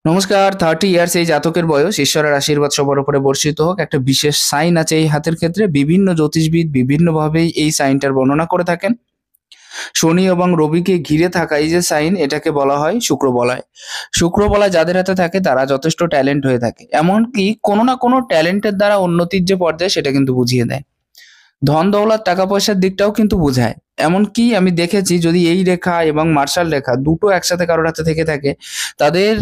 নমস্কার। 30 ইয়ার্স এই জাতকের বয়স, ঈশ্বরের আশীর্বাদ সবার উপরে বর্ষিত হোক। একটা বিশেষ সাইন আছে এই হাতের ক্ষেত্রে। বিভিন্ন জ্যোতিষবিদ বিভিন্নভাবেই এই সাইনটার বর্ণনা করে থাকেন। শনি এবং রবিকে ঘিরে থাকা এই যে সাইন, এটাকে বলা হয় শুক্রবলয়। শুক্রবলয় যাদের হাতে থাকে তারা যথেষ্ট ট্যালেন্ট হয়ে থাকে, এমনকি কোনো না কোনো ট্যালেন্টের দ্বারা উন্নতির যে পর্যায়ে সেটা কিন্তু বুঝিয়ে দেয়। ধন দৌলত টাকা পয়সার দিকটাও কিন্তু বোঝায়। এমনকি আমি দেখেছি যদি এই রেখা এবং মার্শাল রেখা দুটো একসাথে কারোর হাতে থেকে থাকে, তাদের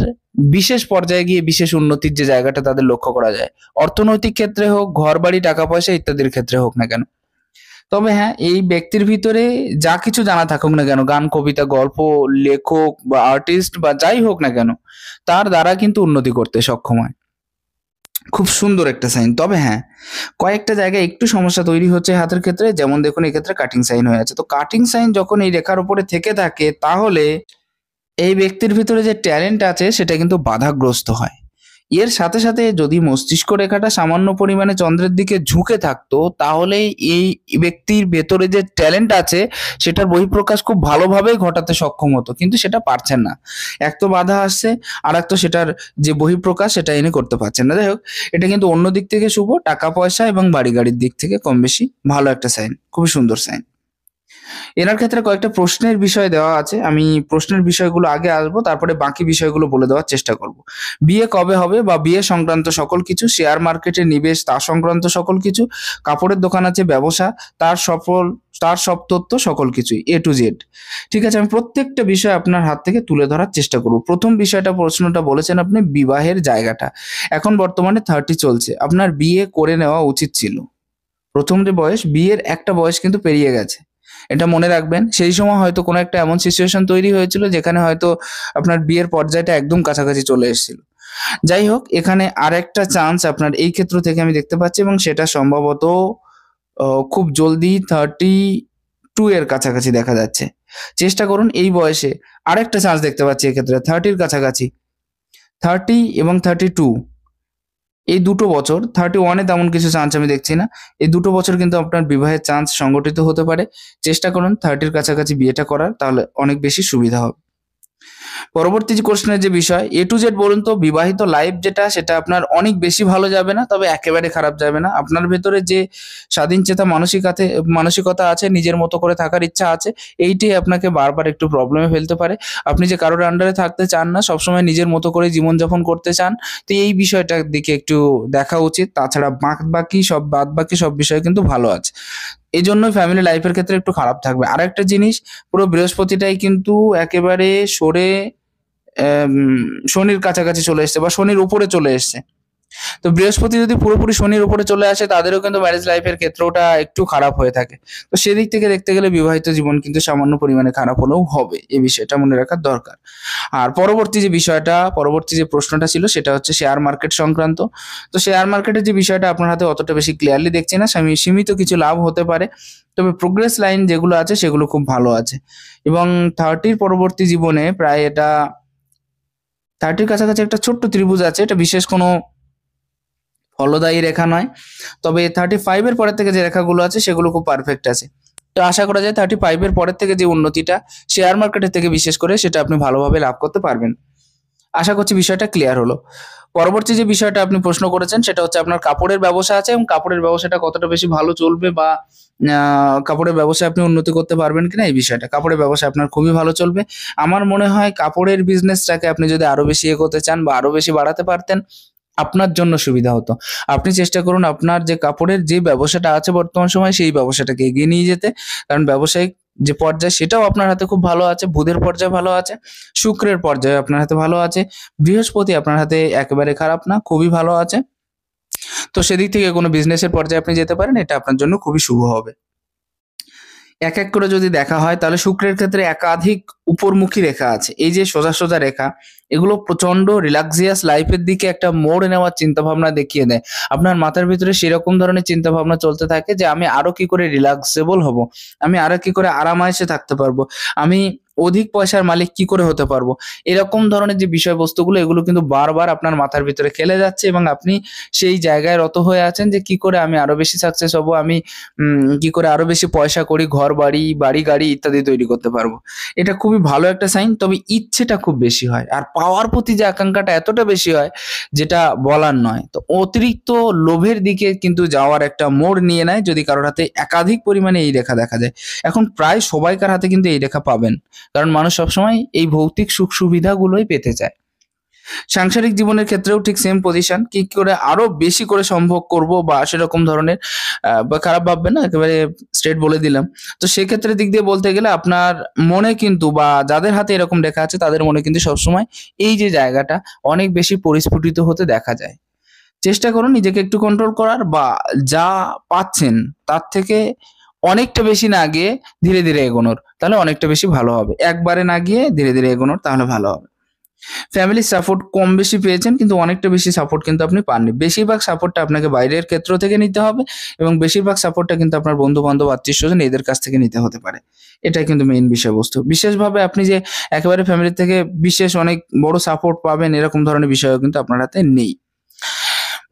বিশেষ পর্যায়ে গিয়ে বিশেষ উন্নতির যে জায়গাটা তাদের লক্ষ্য করা যায়। অর্থনৈতিক ক্ষেত্রে হোক, ঘর বাড়ি টাকা পয়সা ইত্যাদির ক্ষেত্রে হোক না কেন। তবে হ্যাঁ, এই ব্যক্তির ভিতরে যা কিছু জানা থাকুক না কেন, গান কবিতা গল্প লেখক বা আর্টিস্ট বা যাই হোক না কেন, তার দ্বারা কিন্তু উন্নতি করতে সক্ষম হয়। খুব সুন্দর একটা সাইন। তবে হ্যাঁ, কয়েকটা জায়গায় একটু সমস্যা তৈরি হচ্ছে হাতের ক্ষেত্রে। যেমন দেখুন, এক্ষেত্রে কাটিং সাইন হয়ে আছে। তো কাটিং সাইন যখন এই রেখার উপরে থেকে থাকে, তাহলে এই ব্যক্তির ভিতরে যে ট্যালেন্ট আছে সেটা কিন্তু বাধাগ্রস্ত হয়। এর সাথে সাথে যদি মস্তিষ্ক রেখাটা সামান্য পরিমাণে চন্দ্রের দিকে ঝুঁকে থাকতো, তাহলে এই ব্যক্তির ভেতরে যে ট্যালেন্ট আছে সেটার বহিঃপ্রকাশ খুব ভালোভাবেই ঘটাতে সক্ষম হতো, কিন্তু সেটা পারছেন না। এক তো বাধা আসছে, আর এক তো সেটার যে বহিঃপ্রকাশ সেটা এনে করতে পারছেন না। যাই হোক, এটা কিন্তু অন্য দিক থেকে শুভ, টাকা পয়সা এবং বাড়ি গাড়ির দিক থেকে কম বেশি ভালো একটা সাইন, খুবই সুন্দর সাইন। এনার ক্ষেত্রে কয়েকটা প্রশ্নের বিষয় দেওয়া আছে। আমি প্রশ্নের বিষয়গুলো আগে আসবো, তারপরে বাকি বিষয়গুলো বলে দেওয়ার চেষ্টা করব। বিয়ে কবে হবে বা বিয়ে সংক্রান্ত সকল কিছু, শেয়ার মার্কেটে নিবেশ তা সংক্রান্ত সকল কিছু, কাপড়ের দোকান আছে ব্যবসা, তার সব তথ্য সকল কিছুই A to Z। ঠিক আছে, আমি প্রত্যেকটা বিষয় আপনার হাত থেকে তুলে ধরার চেষ্টা করব। প্রথম প্রশ্নটা বলেছেন আপনি বিবাহের জায়গাটা। এখন বর্তমানে 30 চলছে, আপনার বিয়ে করে নেওয়া উচিত ছিল। প্রথম যে বয়স, বিয়ের একটা বয়স কিন্তু পেরিয়ে গেছে, এটা মনে রাখবেন। সেই সময় হয়তো কোনো একটা এমন সিচুয়েশন তৈরি হয়েছিল যেখানে হয়তো আপনার বিয়ের পর্যায়টা একদম কাছাকাছি চলে এসেছিল। যাই হোক, এখানে আরেকটা চান্স আপনার এই ক্ষেত্র থেকে আমি দেখতে পাচ্ছি, এবং সেটা সম্ভবত খুব জলদি 32 এর কাছাকাছি দেখা যাচ্ছে। চেষ্টা করুন এই বয়সে। আরেকটা চান্স দেখতে পাচ্ছি এক্ষেত্রে 30-র কাছাকাছি। 30 এবং 32, এই দুটো বছর, 31-এ তেমন কিছু চান্স আমি দেখছি না। এই দুটো বছর কিন্তু আপনার বিবাহের চান্স সংগঠিত হতে পারে। চেষ্টা করুন 30-র কাছাকাছি বিয়েটা করার, তাহলে অনেক বেশি সুবিধা হবে। পরবর্তী যে কোশ্চেনের যে বিষয়, A to Z বলুন তো, বিবাহিত লাইফ যেটা সেটা আপনার অনেক বেশি ভালো যাবে না, তবে একেবারে খারাপ যাবে না। আপনার ভেতরে যে স্বাধীনচেতা মানসিকতা আছে, নিজের মতো করে থাকার ইচ্ছা আছে, এইটাই আপনাকে বারবার একটু প্রবলেমে ফেলতে পারে। আপনি যে কারোর আন্ডারে থাকতে চান না, সবসময় নিজের মতো করে জীবনযাপন করতে চান। তো এই বিষয়টার দিকে একটু দেখা উচিত। তাছাড়া বাদ বাকি সব বিষয় কিন্তু ভালো আছে। এজন্যই ফ্যামিলি লাইফের ক্ষেত্রে একটু খারাপ থাকবে। আরেকটা জিনিস, পুরো বৃহস্পতিটাই কিন্তু একেবারে সরে এম শনির কাছাকাছি চলে এসছে বা শনির উপরে চলে এসছে। তো বৃহস্পতি যদি পুরোপুরি শনির উপরে চলে আসে, তাদেরও কিন্তু ম্যারেজ লাইফের ক্ষেত্রটা একটু খারাপ হয়ে থাকে। তো সেদিক থেকে দেখতে গেলে বিবাহিত জীবন কিন্তু সামান্য পরিমাণে খারাপ হলেও হবে। এই বিষয়টা মনে রাখার দরকার। আর পরবর্তী যে প্রশ্নটা ছিল সেটা হচ্ছে শেয়ার মার্কেট সংক্রান্ত। তো শেয়ার মার্কেটের যে বিষয়টা আপনার হাতে অতটা বেশি ক্লিয়ারলি দেখছি না। সীমিত কিছু লাভ হতে পারে। তবে প্রোগ্রেস লাইন যেগুলো আছে সেগুলো খুব ভালো আছে। এবং 30-র পরবর্তী জীবনে প্রায় এটা 30-র কাছাকাছি একটা ছোট্ট ত্রিভুজ আছে। এটা বিশেষ কোনো ফলদায়ী রেখা নয়। তবে 35 এর পরের থেকে যে রেখাগুলো আছে সেগুলো খুব পারফেক্ট আছে। তো আশা করা যায় 35 এর পরের থেকে যে উন্নতিটা শেয়ার মার্কেটের থেকে বিশেষ করে, সেটা আপনি ভালোভাবে লাভ করতে পারবেন। আশা করছি বিষয়টা ক্লিয়ার হলো। পরবর্তী যে বিষয়টা আপনি প্রশ্ন করেছেন সেটা হচ্ছে আপনার কাপড়ের ব্যবসা আছে, এবং কাপড়ের ব্যবসাটা কতটা বেশি ভালো চলবে, বা কাপড়ের ব্যবসায় আপনি উন্নতি করতে পারবেন কিনা এই বিষয়টা। কাপড়ের ব্যবসা আপনার খুবই ভালো চলবে। আমার মনে হয় কাপড়ের বিজনেসটাকে আপনি যদি আরো বেশি এগোতে চান বা আরো বেশি বাড়াতে পারতেন, আপনার জন্য সুবিধা হতো। আপনি চেষ্টা করুন আপনার যে কাপড়ের যে ব্যবসাটা আছে বর্তমান সময়ে, সেই ব্যবসাটাকে এগিয়ে নিয়ে যেতে। কারণ ব্যবসায়িক যে পর্যায় সেটাও আপনার হাতে খুব ভালো আছে, বুধের পর্যায়ে ভালো আছে, শুক্রের পর্যায়ে আপনার হাতে ভালো আছে, বৃহস্পতি আপনার হাতে একেবারে খারাপ না, খুবই ভালো আছে। তো সেদিক থেকে কোনো বিজনেসের পর্যায়ে আপনি যেতে পারেন, এটা আপনার জন্য খুবই শুভ হবে। এক এক করে যদি দেখা হয়, তাহলে শুক্রের ক্ষেত্রে একাধিক উপরমুখী রেখা আছে। এই যে সোজা সোজা রেখা, এগুলো প্রচন্ড রিল্যাক্সিয়াস লাইফের দিকে একটা মোড় নেওয়ার চিন্তা ভাবনা দেখিয়ে দেয়। আপনার মাথার ভিতরে সেরকম ধরনের চিন্তা ভাবনা চলতে থাকে যে আমি আরো কি করে রিল্যাক্সেবল হব, আমি আরো কি করে আরামায়েশে থাকতে পারবো, আমি অধিক পয়সার মালিক কি করে হতে পারবো, এরকম ধরনের যে বিষয়বস্তুগুলো এগুলো কিন্তু বারবার আপনার মাথার ভিতরে খেলে যাচ্ছে এবং আপনি সেই জায়গায় রত হয়ে আছেন যে কি করে আমি আরো বেশি সাকসেস হব, আমি কি করে আরো বেশি পয়সা করি, ঘর বাড়ি বাড়ি গাড়ি ইত্যাদি তৈরি করতে পারবো। এটা খুবই ভালো একটা সাইন, তবে ইচ্ছেটা খুব বেশি হয় আর পাওয়ার প্রতি যে আকাঙ্ক্ষাটা এতটা বেশি হয় যেটা বলার নয়। তো অতিরিক্ত লোভের দিকে কিন্তু যাওয়ার একটা মোড় নিয়ে নেয় যদি কারোর হাতে একাধিক পরিমাণে এই রেখা দেখা যায়। এখন প্রায় সবাইকার হাতে কিন্তু এই রেখা পাবেন, কারণ মানুষ সবসময় এই ভৌতিক সুখ সুবিধাগুলোই পেতে চায়। সাংসারিক জীবনের ক্ষেত্রেও ঠিক সেম পজিশন, কি করে আরো বেশি করে সম্ভব করব বা সেরকম ধরনের বা খারাপ ভাববেন না, একেবারে স্ট্রেট বলে দিলাম। তো সেক্ষেত্রে দিক দিয়ে বলতে গেলে আপনার মনে কিন্তু বা যাদের হাতে এরকম লেখা আছে তাদের মনে কিন্তু সবসময় এই যে জায়গাটা অনেক বেশি পরিস্ফুটিত হতে দেখা যায়। চেষ্টা করুন নিজেকে একটু কন্ট্রোল করার বা যা পাচ্ছেন তার থেকে অনেকটা বেশি না গিয়ে ধীরে ধীরে এগোনোর, তাহলে অনেকটা বেশি ভালো হবে। একবারে না গিয়ে ধীরে ধীরে এগোনোর, তাহলে ভালো হবে। ফ্যামিলির সাপোর্ট কম বেশি পেয়েছেন কিন্তু অনেকটা বেশি সাপোর্ট কিন্তু আপনি পাননি। বেশিরভাগ সাপোর্টটা আপনাকে বাইরের ক্ষেত্র থেকে নিতে হবে এবং বেশিরভাগ সাপোর্টটা কিন্তু আপনার বন্ধু বান্ধব আত্মীয় স্বজন এদের কাছ থেকে নিতে হতে পারে। এটাই কিন্তু মেইন বিষয়বস্তু। বিশেষভাবে আপনি যে একেবারে ফ্যামিলি থেকে বিশেষ অনেক বড় সাপোর্ট পাবেন এরকম ধরনের বিষয়ও কিন্তু আপনার হাতে নেই।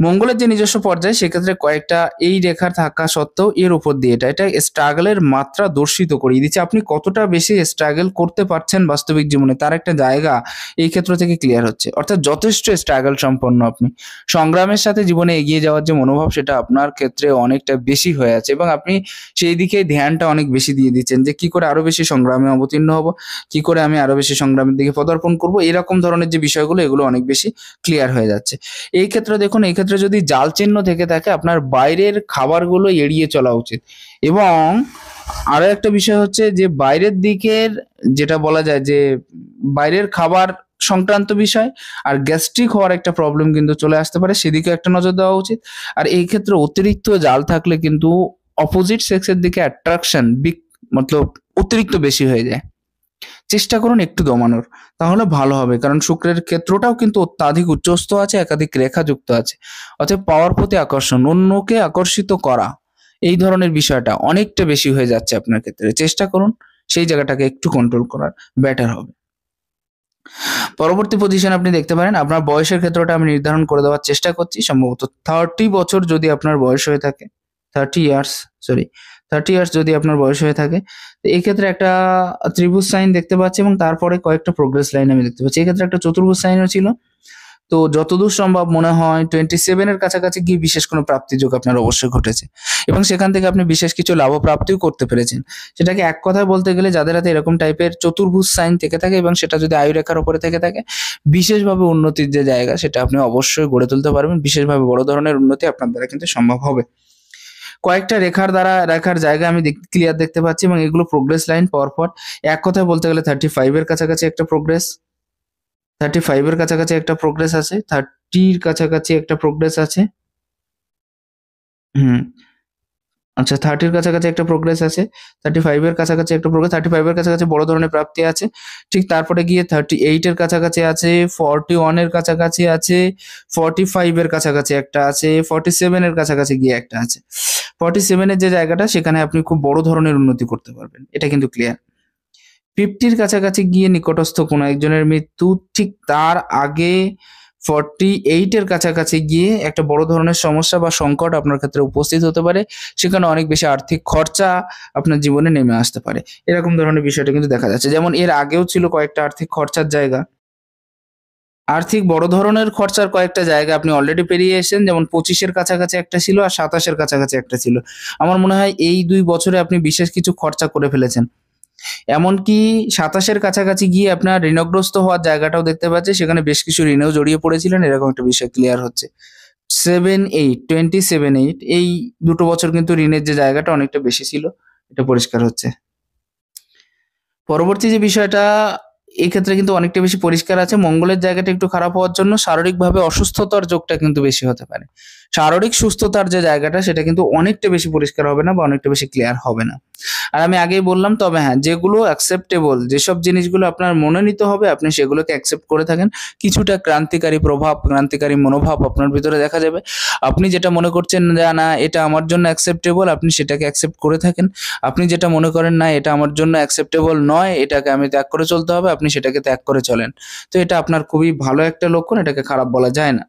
মঙ্গলের যে নিজস্ব পর্যায় সেক্ষেত্রে কয়েকটা এই রেখার থাকা সত্ত্বেও এর উপর দিয়ে এটা স্ট্রাগলের মাত্রা দর্শিত করিয়ে দিচ্ছে। আপনি কতটা বেশি স্ট্রাগল করতে পারছেন বাস্তবিক জীবনে তার একটা জায়গা এই ক্ষেত্র থেকে ক্লিয়ার হচ্ছে। অর্থাৎ যথেষ্ট স্ট্রাগল সম্পন্ন আপনি। সংগ্রামের সাথে জীবনে এগিয়ে যাওয়ার যে মনোভাব সেটা আপনার ক্ষেত্রে অনেকটা বেশি হয়ে আছে এবং আপনি সেই দিকে ধ্যানটা অনেক বেশি দিয়ে দিচ্ছেন যে কি করে আরো বেশি সংগ্রামে অবতীর্ণ হব, কি করে আমি আরো বেশি সংগ্রামের দিকে পদার্পণ করব, এরকম ধরনের যে বিষয়গুলো এগুলো অনেক বেশি ক্লিয়ার হয়ে যাচ্ছে। এই ক্ষেত্রে দেখুন, এই ক্ষেত্রে যদি জাল চিহ্ন থেকে থাকে আপনার বাইরের খাবারগুলো এড়িয়ে চলা উচিত। এবং আরো একটা বিষয় হচ্ছে যে বাইরের দিকের যেটা বলা যায় যে বাইরের খাবার সংক্রান্ত বিষয় আর গ্যাস্ট্রিক হওয়ার একটা প্রবলেম কিন্তু চলে আসতে পারে, সেদিকে একটা নজর দেওয়া উচিত। আর এই ক্ষেত্রে অতিরিক্ত জাল থাকলে কিন্তু অপোজিট সেক্সের দিকে অ্যাট্রাকশন মতলব অতিরিক্ত বেশি হয়ে যায়। চেষ্টা করুন একটু দমানোর, তাহলে ভালো হবে। কারণ শুক্রের ক্ষেত্রটাও কিন্তু অত্যাধিক উচ্চস্থ আছে, একাধিক রেখা যুক্ত আছে। অতএব পাওয়ার প্রতি আকর্ষণ, অন্যকে আকর্ষিত করা, এই ধরনের বিষয়টা অনেকটা বেশি হয়ে যাচ্ছে আপনার ক্ষেত্রে। চেষ্টা করুন সেই জায়গাটাকে একটু কন্ট্রোল করার, বেটার হবে। পরবর্তী পজিশন আপনি দেখতে পারেন আপনার বয়সের ক্ষেত্রটা আমি নির্ধারণ করে দেওয়ার চেষ্টা করছি। সম্ভবত 30 বছর যদি আপনার বয়স হয়ে থাকে, 30 ইয়ার্স যদি আপনার বয়স হয়ে থাকে, তো এই ক্ষেত্রে একটা ত্রিভুজ সাইন দেখতে পাচ্ছি এবং তারপরে কয়েকটা প্রোগ্রেস লাইন আমি দেখতে পাচ্ছি। এক্ষেত্রে একটা চতুর্ভুজ সাইনও ছিল। তো যতদূর সম্ভব মনে হয় 27 এর কাছাকাছি গিয়ে বিশেষ কোনো প্রাপ্তিযোগ আপনার অবশ্যই ঘটেছে এবং সেখান থেকে আপনি বিশেষ কিছু লাভ প্রাপ্তিও করতে পেরেছেন। সেটাকে এক কথায় বলতে গেলে যাদের হাতে এরকম টাইপের চতুর্ভুজ সাইন থেকে থাকে এবং সেটা যদি আয়ু রেখার উপরে থেকে থাকে, বিশেষভাবে উন্নতির যে জায়গা সেটা আপনি অবশ্যই গড়ে তুলতে পারবেন। বিশেষভাবে বড় ধরনের উন্নতি আপনার দ্বারা কিন্তু সম্ভব হবে। কয়েকটা রেখার জায়গা আমি ক্লিয়ার দেখতে পাচ্ছি এবং এগুলো প্রোগ্রেস লাইন পরপর। এক কথায় বলতে গেলে 35 এর কাছাকাছি একটা প্রোগ্রেস, 35 এর কাছাকাছি একটা প্রোগ্রেস আছে, 30 কাছাকাছি একটা প্রোগ্রেস আছে। হুম, আচ্ছা 30 এর কাছাকাছি একটা প্রোগ্রেস আছে, 35 এর কাছাকাছি একটা প্রোগ্রেস, 35 এর কাছাকাছি বড় ধরনের প্রাপ্তি আছে। ঠিক তারপরে গিয়ে 38 এর কাছাকাছি আছে, 41 এর কাছাকাছি আছে, 45 এর কাছাকাছি একটা আছে, 47 এর কাছাকাছি গিয়ে একটা আছে। 47 এর যে জায়গাটা সেখানে আপনি খুব বড় ধরনের উন্নতি করতে পারবেন, এটা কিন্তু ক্লিয়ার। 50 কাছাকাছি গিয়ে নিকটস্থ কোনো একজনের মৃত্যু, ঠিক তার আগে 48 এর কাছাকাছি গিয়ে একটা বড় ধরনের সমস্যা বা সংকট আপনার ক্ষেত্রে উপস্থিত হতে পারে। সেখানে অনেক বেশি আর্থিক খরচা আপনার জীবনে নেমে আসতে পারে। এরকম ধরনের বিষয়টা কিন্তু দেখা যাচ্ছে। যেমন এর আগেও ছিল কয়েকটা আর্থিক খরচার জায়গা। আর্থিক বড় ধরনের খরচার কয়েকটা জায়গা আপনি অলরেডি পেরিয়ে এসেছেন। যেমন 25 এর কাছাকাছি একটা ছিল আর 27 এর কাছাকাছি একটা ছিল। আমার মনে হয় এই 2 বছরে আপনি বিশেষ কিছু খরচা করে ফেলেছেন। এমনকি 27 এর কাছাকাছি গিয়ে আপনার ঋণগ্রস্ত হওয়ার জায়গাটাও দেখতে পাচ্ছি। সেখানে বেশ কিছু ঋণেও জড়িয়ে পড়েছিলেন। এরকম একটা বিষয় ক্লিয়ার হচ্ছে। 27-8 এই 2 বছর কিন্তু ঋণের যে জায়গাটা অনেকটা বেশি ছিল। এটা পরিষ্কার হচ্ছে। পরবর্তী যে বিষয়টা এই ক্ষেত্রে কিন্তু অনেকটা বেশি পরিষ্কার আছে। মঙ্গলের জায়গাটা একটু খারাপ হওয়ার জন্য শারীরিকভাবে অসুস্থতার যোগটা কিন্তু বেশি হতে পারে। শারীরিক সুস্থতার যে জায়গাটা সেটা কিন্তু অনেকটা বেশি পরিষ্কার হবে না বা অনেকটা বেশি ক্লিয়ার হবে না। আর আমি আগেই বললাম, তবে হ্যাঁ, যেগুলো অ্যাকসেপ্টেবল, যেসব জিনিসগুলো আপনার মনে নিতে হবে আপনি সেগুলোকে অ্যাকসেপ্ট করে থাকেন। কিছুটা ক্রান্তিকারী প্রভাব, ক্রান্তিকারী মনোভাব আপনার ভিতরে দেখা যাবে। আপনি যেটা মনে করছেন যে না এটা আমার জন্য অ্যাকসেপ্টেবল, আপনি সেটাকে অ্যাকসেপ্ট করে থাকেন। আপনি যেটা মনে করেন না এটা আমার জন্য অ্যাকসেপ্টেবল নয়, এটাকে আমি ত্যাগ করে চলতে হবে, আপনি সেটাকে ত্যাগ করে চলেন। তো এটা আপনার খুবই ভালো একটা লক্ষণ, এটাকে খারাপ বলা যায় না।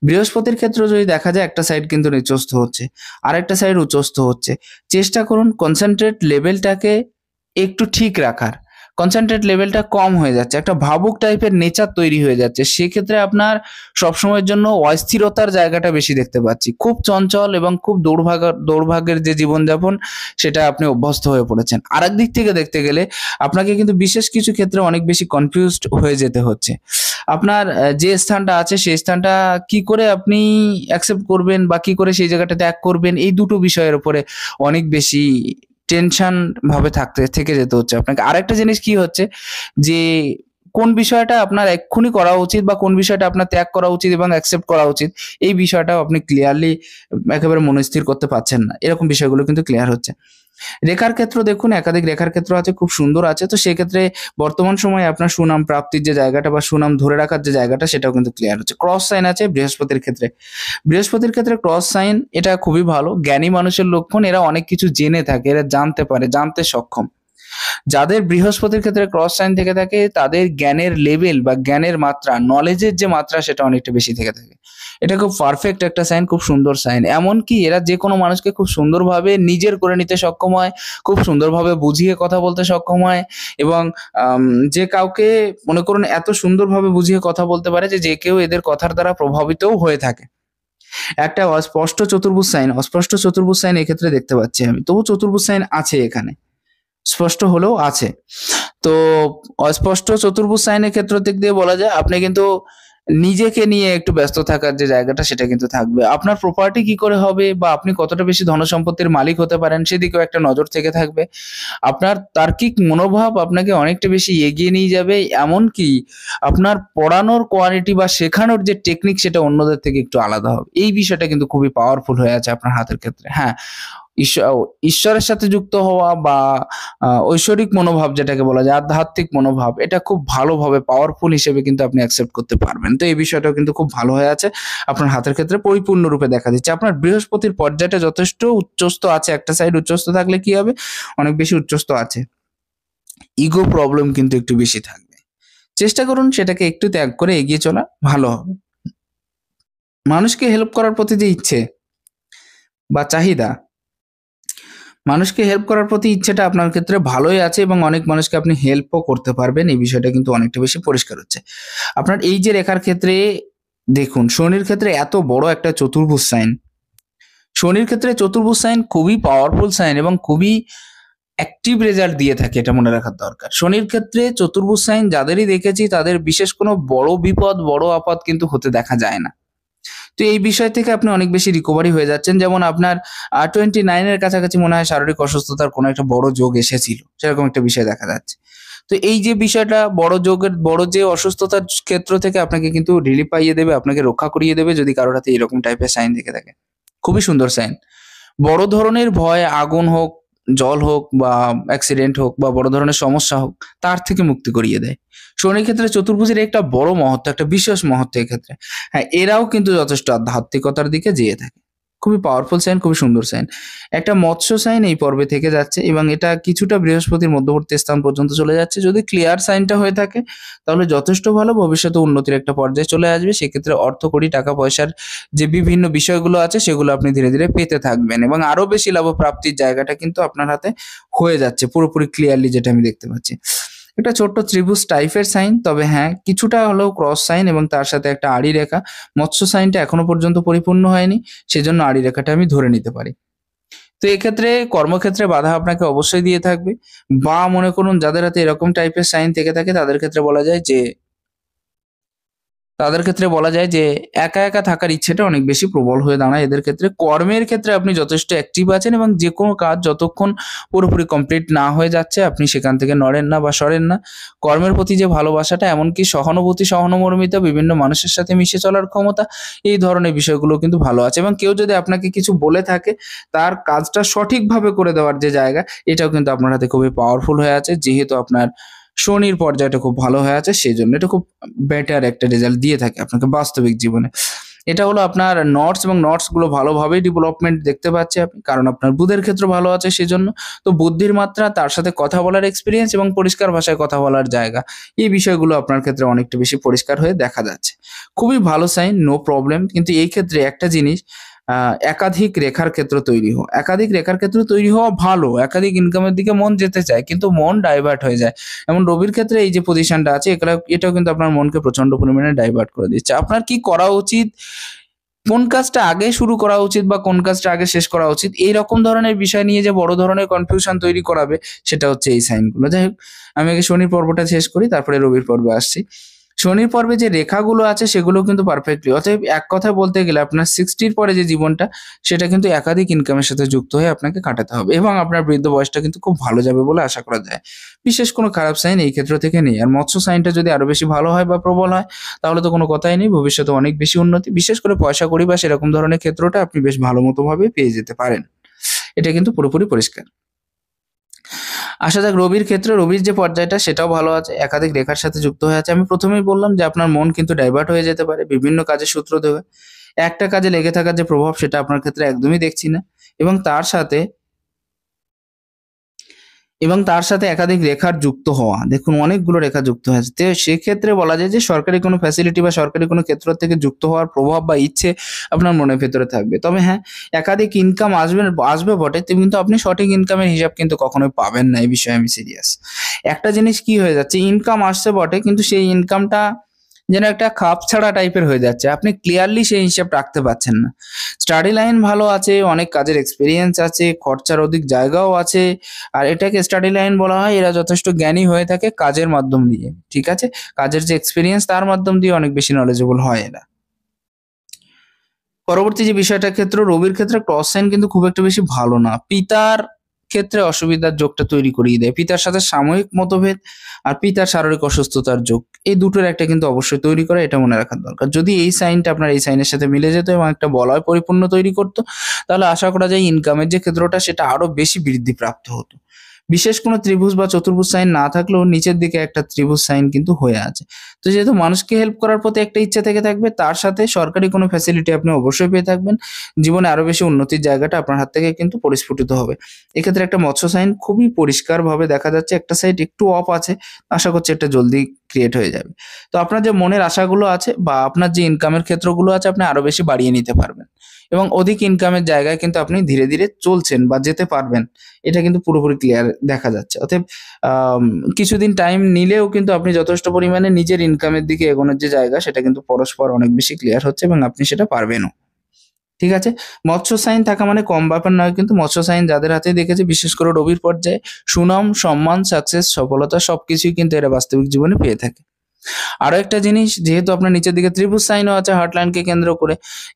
বৃহস্পতির ক্ষেত্রে যদি দেখা যায় একটা সাইড কিন্তু নিচস্থ হচ্ছে, আরেকটা সাইড উচ্চস্থ হচ্ছে। চেষ্টা করুন কনসেন্ট্রেট লেভেলটাকে একটু ঠিক রাখার। কনসেন্ট্রেট লেভেলটা কম হয়ে যাচ্ছে, একটা ভাবুক টাইপের নেচার তৈরি হয়ে যাচ্ছে। সেক্ষেত্রে আপনার সবসময়ের জন্য অস্থিরতার জায়গাটা বেশি দেখতে পাচ্ছি। খুব চঞ্চল এবং খুব দৌড়ভাগের যে জীবনযাপন সেটা আপনি অভ্যস্ত হয়ে পড়েছেন। আরেক দিক থেকে দেখতে গেলে আপনাকে কিন্তু বিশেষ কিছু ক্ষেত্রে অনেক বেশি কনফিউজড হয়ে যেতে হচ্ছে। আপনার যে স্থানটা আছে সেই স্থানটা কি করে আপনি অ্যাকসেপ্ট করবেন বা কি করে সেই জায়গাটা ত্যাগ করবেন, এই দুটো বিষয়ের উপরে অনেক বেশি টেনশন ভাবে থেকে যেতে হচ্ছে আপনাকে। আরেকটা জিনিস কি হচ্ছে যে কোন বিষয়টা আপনার এক্ষুনি করা উচিত বা কোন বিষয়টা আপনার ত্যাগ করা উচিত এবং অ্যাকসেপ্ট করা উচিত, এই বিষয়টাও আপনি ক্লিয়ারলি একেবারে মনস্থির করতে পারছেন না। এরকম বিষয়গুলো কিন্তু ক্লিয়ার হচ্ছে। রেখার ক্ষেত্র দেখুন, একাধিক রেখার ক্ষেত্র আছে, খুব সুন্দর আছে। তো সেক্ষেত্রে বর্তমান সময়ে আপনার সুনাম প্রাপ্তির যে জায়গাটা বা সুনাম ধরে রাখার যে জায়গাটা সেটাও কিন্তু ক্লিয়ার হচ্ছে। ক্রস সাইন আছে বৃহস্পতির ক্ষেত্রে। বৃহস্পতির ক্ষেত্রে ক্রস সাইন এটা খুবই ভালো, জ্ঞানী মানুষের লক্ষণ। এরা অনেক কিছু জেনে থাকে, এরা জানতে পারে, জানতে সক্ষম। যাদের বৃহস্পতির ক্ষেত্রে ক্রস সাইন থেকে থাকে তাদের জ্ঞানের লেভেল বা জ্ঞানের মাত্রা, নলেজের যে মাত্রা সেটা অনেকটা বেশি থেকে থাকে। এটা খুব পারফেক্ট একটা সাইন, খুব সুন্দর সাইন। এমনকি এরা যে কোনো মানুষকে খুব সুন্দরভাবে নিজের করে নিতে সক্ষম হয়, খুব সুন্দরভাবে বুঝিয়ে কথা বলতে সক্ষম হয় এবং আম, যে কাউকে মনে করুন এত সুন্দরভাবে বুঝিয়ে কথা বলতে পারে যে যে কেউ এদের কথার দ্বারা প্রভাবিতও হয়ে থাকে। একটা অস্পষ্ট চতুর্ভুজ সাইন এক্ষেত্রে দেখতে পাচ্ছি আমি, তবু চতুর্ভুজ সাইন আছে এখানে, স্পষ্ট হলেও আছে। তো অস্পষ্ট চতুর্ভুজ সাইনের ক্ষেত্র দিক দিয়ে বলা যায় আপনি কিন্তু নিজেকে নিয়ে একটু ব্যস্ত থাকার যে জায়গাটা সেটা কিন্তু থাকবে। আপনার প্রপার্টি কি করে হবে বা আপনি কতটা বেশি ধনসম্পত্তির মালিক হতে পারেন সেদিকেও একটা নজর থেকে থাকবে। আপনার তার্কিক মনোভাব আপনাকে অনেকটা বেশি এগিয়ে নিয়ে যাবে, এমনকি আপনার পড়ানোর কোয়ালিটি বা শেখানোর যে টেকনিক সেটা অন্যদের থেকে একটু আলাদা হবে। এই বিষয়টা কিন্তু খুবই পাওয়ারফুল হয়ে আছে আপনার হাতের ক্ষেত্রে। হ্যাঁ, ঈশ্বরের সাথে যুক্ত হওয়া বা ঐশ্বরিক মনোভাব যেটাকে বলা যায়, আধ্যাত্মিক মনোভাব, এটা খুব ভালোভাবে পাওয়ারফুল হিসেবে কিন্তু আপনি অ্যাকসেপ্ট করতে পারবেন। তো এই বিষয়টাও কিন্তু খুব ভালো হয়ে আছে আপনার হাতের ক্ষেত্রে, পরিপূর্ণরূপে দেখা দিচ্ছে। আপনার বৃহস্পতির পর্যায়টা যথেষ্ট উচ্চস্থ আছে, একটা সাইড উচ্চস্থ থাকলে কি হবে, অনেক বেশি উচ্চস্থ আছে। ইগো প্রবলেম কিন্তু একটু বেশি থাকবে। চেষ্টা করুন সেটাকে একটু ত্যাগ করে এগিয়ে চলা, ভালো হবে। মানুষকে হেল্প করার প্রতি যে ইচ্ছে বা চাহিদা, মানুষকে হেল্প করার প্রতি ইচ্ছেটা আপনার ক্ষেত্রে ভালোই আছে এবং অনেক মানুষকে আপনি হেল্পও করতে পারবেন, এই বিষয়টা কিন্তু অনেকটা বেশি পরিষ্কার হচ্ছে। আপনার এই যে রেখার ক্ষেত্রে দেখুন, শনির ক্ষেত্রে এত বড় একটা চতুর্ভুজ সাইন, শনির ক্ষেত্রে চতুর্ভুজ সাইন খুবই পাওয়ারফুল সাইন এবং খুবই অ্যাক্টিভ রেজাল্ট দিয়ে থাকে, এটা মনে রাখার দরকার। শনির ক্ষেত্রে চতুর্ভুজ সাইন যাদেরই দেখেছি তাদের বিশেষ কোনো বড় বিপদ, বড় আপদ কিন্তু হতে দেখা যায় না। তো এই বিষয় থেকে আপনি অনেক বেশি রিকভারি হয়ে যাচ্ছেন। যেমন আপনার 29 এর কাছাকাছি মনে হয় শারীরিক অসুস্থতার কোনো একটা বড় যোগ এসেছিল, সেরকম একটা বিষয় দেখা যাচ্ছে। তো এই যে বিষয়টা বড় যে অসুস্থতার ক্ষেত্র থেকে আপনাকে কিন্তু রিলিফ পাইয়ে দেবে, আপনাকে রক্ষা করিয়ে দেবে যদি কারোর হাতে এরকম টাইপের সাইন দেখে থাকে। খুবই সুন্দর সাইন। বড় ধরনের ভয়, আগুন হোক, জল হোক বা অ্যাক্সিডেন্ট হোক বা বড় ধরনের সমস্যা হোক, তার থেকে মুক্তি করিয়ে দেয়। শনির ক্ষেত্রে চতুর্ভুজের একটা বড় মহত্ব, একটা বিশেষ মহত্ব এক্ষেত্রে। হ্যাঁ, এরাও কিন্তু যথেষ্ট আধ্যাত্মিকতার দিকে যেয়ে থাকে। খুবই পাওয়ারফুল সাইন, খুবই সুন্দর সাইন। একটা মৎস্য সাইন এই পর্বে থেকে যাচ্ছে এবং এটা কিছুটা বৃহস্পতির মধ্যবর্তী স্থান পর্যন্ত চলে যাচ্ছে। যদি ক্লিয়ার সাইনটা হয়ে থাকে তাহলে যথেষ্ট ভালো, ভবিষ্যতে উন্নতির একটা পর্যায়ে চলে আসবে। সেক্ষেত্রে অর্থকড়ি, টাকা পয়সার যে বিভিন্ন বিষয়গুলো আছে সেগুলো আপনি ধীরে ধীরে পেতে থাকবেন এবং আরো বেশি লাভ প্রাপ্তির জায়গাটা কিন্তু আপনার হাতে হয়ে যাচ্ছে পুরোপুরি ক্লিয়ারলি, যেটা আমি দেখতে পাচ্ছি। একটা ছোট্ট ত্রিভুজ টাইপের সাইন, তবে হ্যাঁ কিছুটা হলেও ক্রস সাইন এবং তার সাথে একটা আড়ি রেখা। মৎস্য সাইনটা এখনো পর্যন্ত পরিপূর্ণ হয়নি, সেজন্য আড়ি রেখাটা আমি ধরে নিতে পারি। তো এক্ষেত্রে কর্মক্ষেত্রে বাধা আপনাকে অবশ্যই দিয়ে থাকবে, বা মনে করুন যাদের হাতে এরকম টাইপের সাইন থেকে থাকে তাদের ক্ষেত্রে বলা যায় যে তাদের ক্ষেত্রে বলা যায় যে একা একা থাকার ইচ্ছেটা অনেক বেশি প্রবল হয়ে দাঁড়ায় এদের ক্ষেত্রে। কর্মের ক্ষেত্রে আপনি যথেষ্ট অ্যাক্টিভ আছেন এবং যে কোনো কাজ যতক্ষণ পুরোপুরি কমপ্লিট না হয়ে যাচ্ছে আপনি সেখান থেকে নড়েন না বা সরেন না। কর্মের প্রতি যে ভালোবাসাটা, এমনকি সহানুভূতি, সহমর্মিতা, বিভিন্ন মানুষের সাথে মিশে চলার ক্ষমতা, এই ধরনের বিষয়গুলো কিন্তু ভালো আছে। এবং কেউ যদি আপনাকে কিছু বলে থাকে, তার কাজটা সঠিকভাবে করে দেওয়ার যে জায়গা, এটাও কিন্তু আপনার হাতে খুবই পাওয়ারফুল হয়ে আছে। যেহেতু আপনার শনির পর্যায়টা খুব ভালো হয়ে আছে, সেজন্য এটা খুব বেটার একটা রেজাল্ট দিয়ে থাকে আপনাকে বাস্তবিক জীবনে। এটা হলো আপনার নটস, এবং নটস গুলো ভালোভাবেই ডেভেলপমেন্ট দেখতে পাচ্ছি আপনি, কারণ আপনার বুধের ক্ষেত্র ভালো আছে সেজন্য। তো বুদ্ধির মাত্রা, তার সাথে কথা বলার এক্সপিরিয়েন্স এবং পরিষ্কার ভাষায় কথা বলার জায়গা, এই বিষয়গুলো আপনার ক্ষেত্রে অনেকটা বেশি পরিষ্কার হয়ে দেখা যাচ্ছে। খুবই ভালো সাইন, নো প্রবলেম। কিন্তু এই ক্ষেত্রে একটা জিনিস, একাধিক রেখার ক্ষেত্র তৈরি হওয়া, একাধিক রেখার ক্ষেত্র তৈরি হওয়া ভালো, একাধিক ইনকামের দিকে মন যেতে চায় কিন্তু মন ডাইভার্ট হয়ে যায়। যেমন রবির ক্ষেত্রে এই যে পজিশনটা আছে, এটাও কিন্তু আপনার মনকে প্রচন্ড পরিমাণে ডাইভার্ট করে দিচ্ছে। আপনার কি করা উচিত, কোন কাজটা আগে শুরু করা উচিত বা কোন কাজটা আগে শেষ করা উচিত, এইরকম ধরনের বিষয় নিয়ে যে বড় ধরনের কনফিউশন তৈরি করাবে, সেটা হচ্ছে এই সাইনগুলো। যাই হোক, আমি আগে শনির পর্বটা শেষ করি, তারপরে রবির পর্বে আসছি। শনির পর্বে যে রেখাগুলো আছে সেগুলো কিন্তু পারফেক্টলি, অতএব এক কথায় বলতে গেলে আপনার 60 পরে যে জীবনটা, সেটা কিন্তু একাধিক ইনকামের সাথে যুক্ত হয়ে আপনাকে কাটাতে হবে, এবং আপনার বৃদ্ধ বয়সটা কিন্তু খুব ভালো যাবে বলে আশা করা যায়। বিশেষ কোনো খারাপ সাইন এই ক্ষেত্র থেকে নেই। আর মৎস্য সাইনটা যদি আরো বেশি ভালো হয় বা প্রবল হয়, তাহলে তো কোনো কথাই নেই, ভবিষ্যতে অনেক বেশি উন্নতি, বিশেষ করে পয়সা কড়ি বা সেরকম ধরনের ক্ষেত্রটা আপনি বেশ ভালো মতো ভাবে পেয়ে যেতে পারেন। এটা কিন্তু পুরোপুরি পরিষ্কার। আসা যাক রবির ক্ষেত্রে, রবির যে পর্যায়টা সেটাও ভালো আছে, একাধিক রেখার সাথে যুক্ত হয়ে আছে। আমি প্রথমেই বললাম যে আপনার মন কিন্তু ডাইভার্ট হয়ে যেতে পারে বিভিন্ন কাজের সূত্র ধরে। একটা কাজে লেগে থাকার যে প্রভাব, সেটা আপনার ক্ষেত্রে একদমই দেখছি না। এবং তার সাথে একাধিক রেখার যুক্ত হওয়া, দেখুন অনেকগুলো রেখা যুক্ত হয়েছে। তো সেক্ষেত্রে বলা যায় যে সরকারি কোনো ফ্যাসিলিটি বা সরকারি কোনো ক্ষেত্র থেকে যুক্ত হওয়ার প্রভাব বা ইচ্ছে আপনার মনের ভেতরে থাকবে। তবে হ্যাঁ, একাধিক ইনকাম আসবে বটে, কিন্তু আপনি সঠিক ইনকামের হিসাব কিন্তু কখনোই পাবেন না, এই বিষয়ে আমি সিরিয়াস। একটা জিনিস কি হয়ে যাচ্ছে, ইনকাম আসছে বটে কিন্তু সেই ইনকামটা যেন একটা খাপ ছাড়া টাইপের হয়ে যাচ্ছে, আপনি ক্লিয়ারলি সেই হিসাব রাখতে পারছেন না। স্টাডি লাইন ভালো আছে, অনেক কাজের এক্সপিরিয়েন্স আছে, খরচার অধিক জায়গাও আছে। আর এটাকে স্টাডি লাইন বলা হয়, এরা যথেষ্ট জ্ঞানী হয়ে থাকে কাজের মাধ্যম দিয়ে, ঠিক আছে? কাজের যে এক্সপিরিয়েন্স, তার মাধ্যম দিয়ে অনেক বেশি নলেজেবল হয় এরা। পরবর্তী যে বিষয়টার ক্ষেত্রে, রবির ক্ষেত্রে ক্রস সাইন কিন্তু খুব একটা বেশি ভালো না। পিতার ক্ষেত্রে অসুবিধার যোগটা তৈরি করিয়ে দেয়, পিতার সাথে সাময়িক মতভেদ আর পিতার শারীরিক অসুস্থতার যোগ, এই দুটোর একটা কিন্তু অবশ্যই তৈরি করে, এটা মনে রাখার দরকার। যদি এই সাইনটা আপনার এই সাইনের সাথে মিলে যেত এবং একটা বলয় পরিপূর্ণ তৈরি করতো, তাহলে আশা করা যায় ইনকামের যে ক্ষেত্রটা, সেটা আরো বেশি বৃদ্ধি প্রাপ্ত হতো। বিশেষ কোনো ত্রিভুজ বা চতুর্ভুজ সাইন না থাকলেও নিচের দিকে একটা ত্রিভুজ সাইন কিন্তু হয়ে আছে। তো যেহেতু মানুষকে হেল্প করার প্রতি একটা ইচ্ছা থেকে থাকবে, তার সাথে সরকারি কোনো ফ্যাসিলিটি আপনি অবশ্যই পেয়ে থাকবেন, জীবনে আরো বেশি উন্নতির জায়গাটা আপনার হাত থেকে কিন্তু পরিস্ফুটিত হবে। এক্ষেত্রে একটা মৎস্য সাইন খুবই পরিষ্কারভাবে দেখা যাচ্ছে, একটা সাইড একটু অফ আছে, আশা করছি এটা জলদি ক্রিয়েট হয়ে যাবে। তো আপনার যে মনের আশাগুলো আছে বা আপনার যে ইনকামের ক্ষেত্রগুলো আছে, আপনি আরো বেশি বাড়িয়ে নিতে পারবেন, এবং অধিক ইনকামের জায়গায় কিন্তু আপনি ধীরে ধীরে চলছেন বা যেতে পারবেন, এটা কিন্তু পুরোপুরি ক্লিয়ার দেখা যাচ্ছে। অতএব আম কিছুদিন টাইম নিলেও কিন্তু আপনি যথেষ্ট পরিমাণে নিজের ইনকামের দিকে এগোনোর যে জায়গা, সেটা কিন্তু পরস্পর অনেক বেশি ক্লিয়ার হচ্ছে এবং আপনি সেটা পারবেনও। ঠিক আছে? মৎস্য সাইন থাকা মানে কম ব্যাপার নয়, কিন্তু মৎস্য সাইন যাদের হাতে দেখেছি, বিশেষ করে রবির পর্যায়ে, সুনাম, সম্মান, সাকসেস, সফলতা সবকিছুই কিন্তু এরা বাস্তবিক জীবনে পেয়ে থাকে। আরো একটা জিনিস, যেহেতু আপনার নিচের দিকে ত্রিভুজ সাইনও আছে হার্টলাইনকে কেন্দ্র করে,